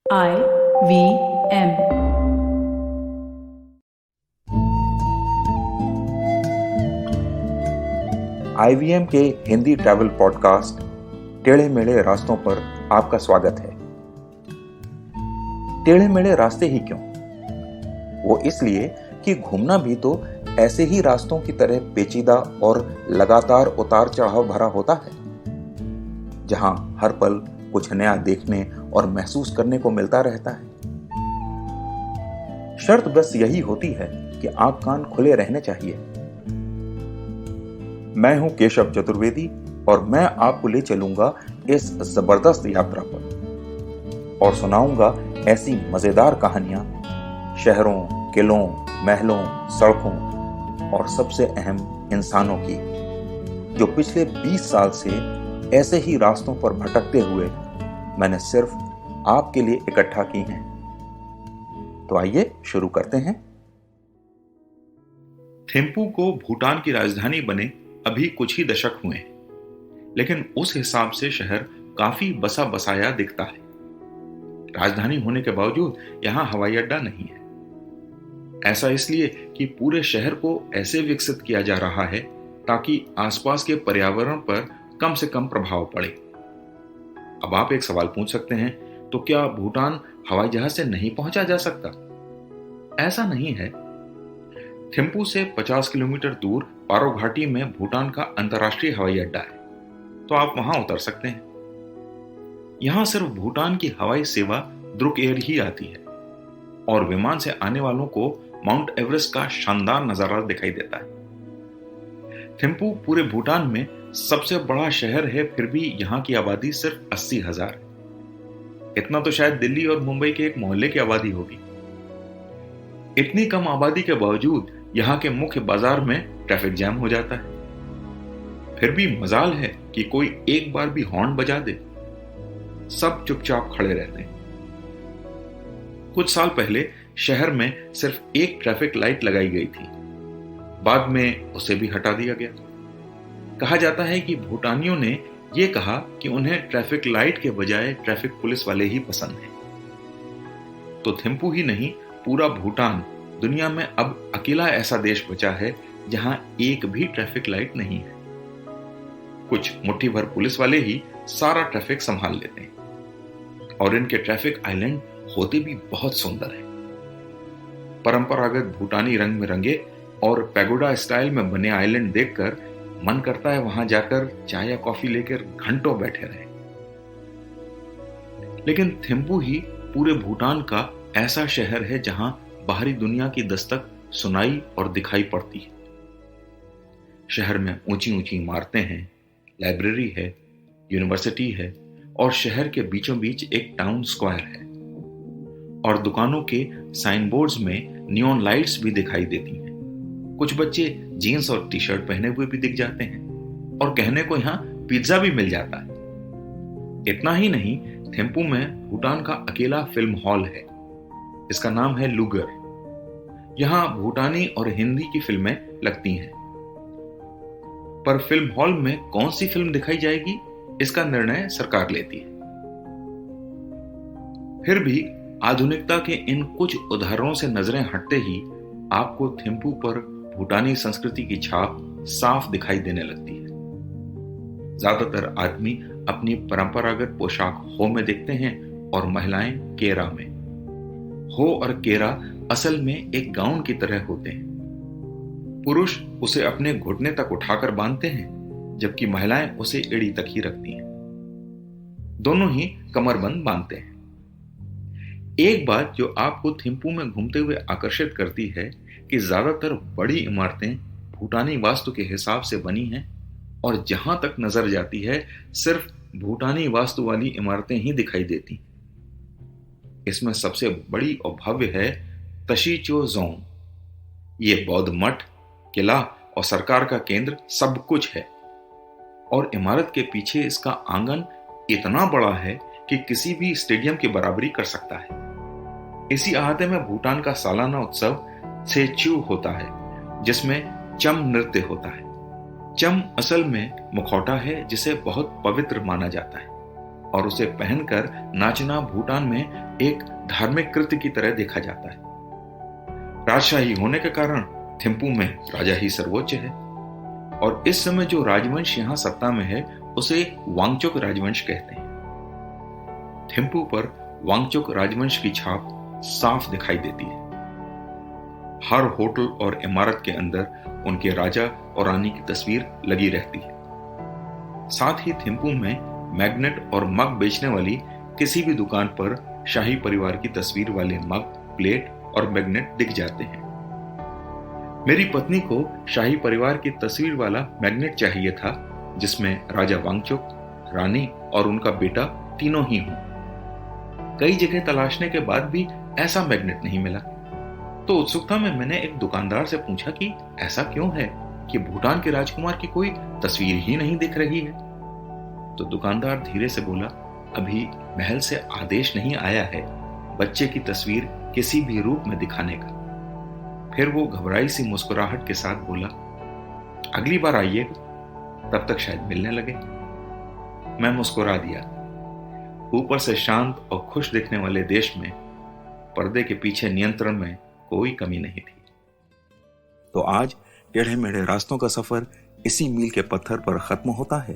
IVM। IVM के Hindi travel podcast टेढ़े मेढ़े रास्तों पर आपका स्वागत है। टेढ़े मेढ़े रास्ते ही क्यों? वो इसलिए कि घूमना भी तो ऐसे ही रास्तों की तरह पेचीदा और लगातार उतार चढ़ाव भरा होता है, जहां हर पल कुछ नया देखने और महसूस करने को मिलता रहता है। शर्त बस यही होती है कि आंख कान खुले रहने चाहिए। मैं हूं केशव चतुर्वेदी और मैं आपको ले चलूंगा इस जबरदस्त यात्रा पर और सुनाऊंगा ऐसी मजेदार कहानियां शहरों, किलों, महलों, सड़कों और सबसे अहम इंसानों की, जो पिछले 20 साल से ऐसे ही रास्तों पर भटकते हुए मैंने सिर्फ आपके लिए इकट्ठा की हैं। तो आइए शुरू करते हैं। थिम्पू को भूटान की राजधानी बने अभी कुछ ही दशक हुए हैं, लेकिन उस हिसाब से शहर काफी बसा बसाया दिखता है। राजधानी होने के बावजूद यहां हवाई अड्डा नहीं है। ऐसा इसलिए कि पूरे शहर को ऐसे विकसित किया जा रहा है ताकि आसपास के पर्यावरण पर कम से कम प्रभाव पड़े। अब आप एक सवाल पूछ सकते हैं, तो क्या भूटान हवाई जहाज से नहीं पहुंचा जा सकता? ऐसा नहीं है। थिम्पू से 50 किलोमीटर दूर पारो घाटी में भूटान का अंतर्राष्ट्रीय हवाई अड्डा है, तो आप वहां उतर सकते हैं। यहां सिर्फ भूटान की हवाई सेवा द्रुक एयर ही आती है और विमान से आने वालों को माउंट एवरेस्ट का शानदार नजारा दिखाई देता है। थिम्पू पूरे भूटान में सबसे बड़ा शहर है, फिर भी यहां की आबादी सिर्फ 80,000 है। इतना तो शायद दिल्ली और मुंबई के एक मोहल्ले की आबादी होगी। इतनी कम आबादी के बावजूद यहां के मुख्य बाजार में ट्रैफिक जैम हो जाता है। फिर भी मजाल है कि कोई एक बार भी हॉर्न बजा दे, सब चुपचाप खड़े रहते हैं। कुछ साल पहले शहर में सिर्फ एक ट्रैफिक लाइट लगाई गई थी, बाद में उसे भी हटा दिया गया। कहा जाता है कि भूटानियों ने यह कहा कि उन्हें ट्रैफिक लाइट के बजाय ट्रैफिक पुलिस वाले ही पसंद हैं। तो थिम्पू ही नहीं, पूरा भूटान दुनिया में अब अकेला ऐसा देश बचा है जहां एक भी ट्रैफिक लाइट नहीं है। कुछ मुट्ठी भर पुलिस वाले ही सारा ट्रैफिक संभाल लेते हैं और इनके ट्रैफिक आइलैंड होते भी बहुत सुंदर है। परंपरागत भूटानी रंग में रंगे और पैगोडा स्टाइल में बने आइलैंड देखकर मन करता है वहां जाकर चाय या कॉफी लेकर घंटों बैठे रहे। लेकिन थिम्पू ही पूरे भूटान का ऐसा शहर है जहां बाहरी दुनिया की दस्तक सुनाई और दिखाई पड़ती है। शहर में ऊंची ऊंची इमारतें हैं, लाइब्रेरी है, यूनिवर्सिटी है और शहर के बीचों बीच एक टाउन स्क्वायर है और दुकानों के साइन बोर्ड्स में नियॉन लाइट्स भी दिखाई देती हैं। कुछ बच्चे जीन्स और टी शर्ट पहने हुए भी दिख जाते हैं और कहने को यहाँ पिज्जा भी मिल जाता है। इतना ही नहीं, थिम्पू में भूटान का अकेला फिल्म हॉल है। इसका नाम है लुगर। यहाँ भूटानी और हिंदी की फिल्में लगती हैं। पर फिल्म हॉल में कौन सी फिल्म दिखाई जाएगी, इसका निर्णय सरकार लेती है। फिर भी आधुनिकता के इन कुछ उदाहरणों से नजरें हटते ही आपको थिम्पू पर भूटानी संस्कृति की छाप साफ दिखाई देने लगती है। ज्यादातर आदमी अपनी परंपरागत पोशाक हो में दिखते हैं और महिलाएं केरा में। हो और केरा असल में एक गाउन की तरह होते हैं। पुरुष उसे अपने घुटने तक उठाकर बांधते हैं, जबकि महिलाएं उसे एड़ी तक ही रखती हैं। दोनों ही कमरबंद बांधते हैं। एक बात जो आपको थिम्पू में घूमते हुए आकर्षित करती है कि ज्यादातर बड़ी इमारतें भूटानी वास्तु के हिसाब से बनी हैं और जहां तक नजर जाती है सिर्फ भूटानी वास्तु वाली इमारतें ही दिखाई देती। इसमें सबसे बड़ी और भव्य है तशीचोजोंग। ये बौद्ध मठ, किला और सरकार का केंद्र सब कुछ है और इमारत के पीछे इसका आंगन इतना बड़ा है कि किसी भी स्टेडियम की बराबरी कर सकता है। इसी अहाते में भूटान का सालाना उत्सव सेच्यू होता है, जिसमें चम नृत्य होता है। चम असल में मुखौटा है जिसे बहुत पवित्र माना जाता है और उसे पहनकर नाचना भूटान में एक धार्मिक कृत्य की तरह देखा जाता है। राजशाही होने के कारण थिम्पू में राजा ही सर्वोच्च है और इस समय जो राजवंश यहाँ सत्ता में है उसे वांगचुक राजवंश कहते हैं। थिम्पू पर वांगचुक राजवंश की छाप साफ दिखाई देती है। हर होटल और इमारत के अंदर उनके राजा और रानी की तस्वीर लगी रहती है। साथ ही थिम्पू में मैग्नेट और मग बेचने वाली किसी भी दुकान पर शाही परिवार की तस्वीर वाले मग, प्लेट और मैग्नेट दिख जाते हैं। मेरी पत्नी को शाही परिवार की तस्वीर वाला मैग्नेट चाहिए था जिसमें राजा वांगचुक, रानी और उनका बेटा तीनों ही हों। कई जगह तलाशने के बाद भी ऐसा मैग्नेट नहीं मिला, तो उत्सुकता में मैंने एक दुकानदार से पूछा कि ऐसा क्यों है कि भूटान के राजकुमार की कोई तस्वीर ही नहीं दिख रही है। तो दुकानदार धीरे से बोला, अभी महल से आदेश नहीं आया है बच्चे की तस्वीर किसी भी रूप में दिखाने का। फिर वो घबराई सी मुस्कुराहट के साथ बोला, अगली बार आइएगा, तब तक शायद मिलने लगे। मैं मुस्कुरा दिया। ऊपर से शांत और खुश दिखने वाले देश में पर्दे के पीछे नियंत्रण में कोई कमी नहीं थी। तो आज टेढ़े मेढ़े रास्तों का सफर इसी मील के पत्थर पर खत्म होता है।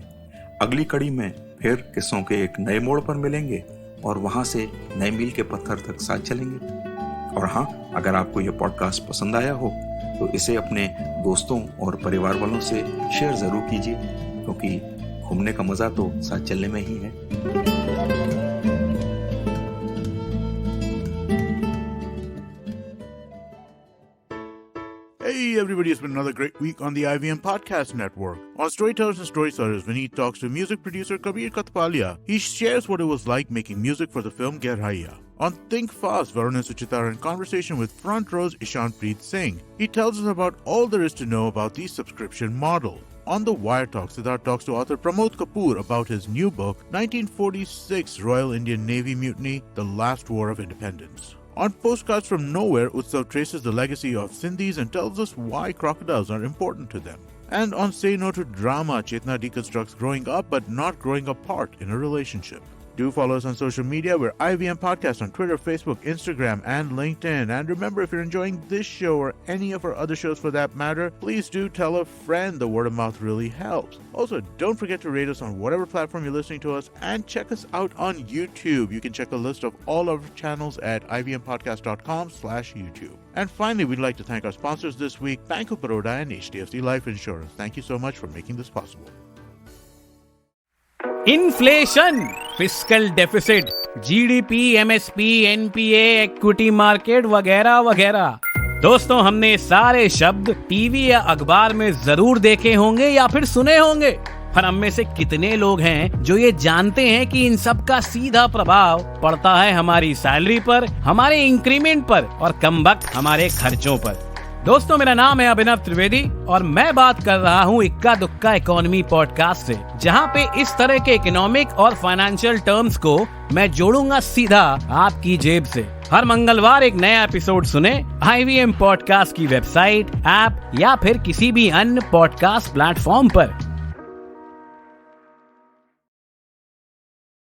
अगली कड़ी में फिर किस्सों के एक नए मोड़ पर मिलेंगे और वहां से नए मील के पत्थर तक साथ चलेंगे। और हाँ, अगर आपको यह पॉडकास्ट पसंद आया हो तो इसे अपने दोस्तों और परिवार वालों से शेयर जरूर कीजिए, क्योंकि घूमने का मजा तो साथ चलने में ही है। Hey everybody, it's been another great week on the IVM Podcast Network. On Storytellers and Storytellers, Vineet talks to music producer Kabir Katpalia. He shares what it was like making music for the film Gerhaiya. On Think Fast, Varun and Suchita are in conversation with Front Row's Ishan Preet Singh. He tells us about all there is to know about the subscription model. On The Wire Talk, Siddharth talks to author Pramod Kapoor about his new book, 1946 Royal Indian Navy Mutiny, The Last War of Independence. On Postcards from Nowhere, Utsav traces the legacy of Sindhis and tells us why crocodiles are important to them. And on Say No to Drama, Chetna deconstructs growing up but not growing apart in a relationship. Do follow us on social media. We're IVM Podcast on Twitter, Facebook, Instagram, and LinkedIn. And remember, if you're enjoying this show or any of our other shows for that matter, please do tell a friend. The word of mouth really helps. Also, don't forget to rate us on whatever platform you're listening to us and check us out on YouTube. You can check a list of all our channels at ivmpodcast.com/YouTube. And finally, we'd like to thank our sponsors this week, Bank of Baroda and HDFC Life Insurance. Thank you so much for making this possible. Inflation, fiscal deficit, GDP, MSP, NPA, equity market वगैरह वगैरह। दोस्तों, हमने सारे शब्द TV या अखबार में जरूर देखे होंगे या फिर सुने होंगे, पर हम में से कितने लोग हैं जो ये जानते हैं कि इन सब का सीधा प्रभाव पड़ता है हमारी सैलरी पर, हमारे इंक्रीमेंट पर और कमबख्त हमारे खर्चों पर। दोस्तों, मेरा नाम है अभिनव त्रिवेदी और मैं बात कर रहा हूँ इक्का दुक्का इकोनॉमी पॉडकास्ट से, जहाँ पे इस तरह के इकोनॉमिक और फाइनेंशियल टर्म्स को मैं जोड़ूंगा सीधा आपकी जेब से। हर मंगलवार एक नया एपिसोड सुने IVM पॉडकास्ट की वेबसाइट, ऐप या फिर किसी भी अन्य पॉडकास्ट प्लेटफॉर्म पर।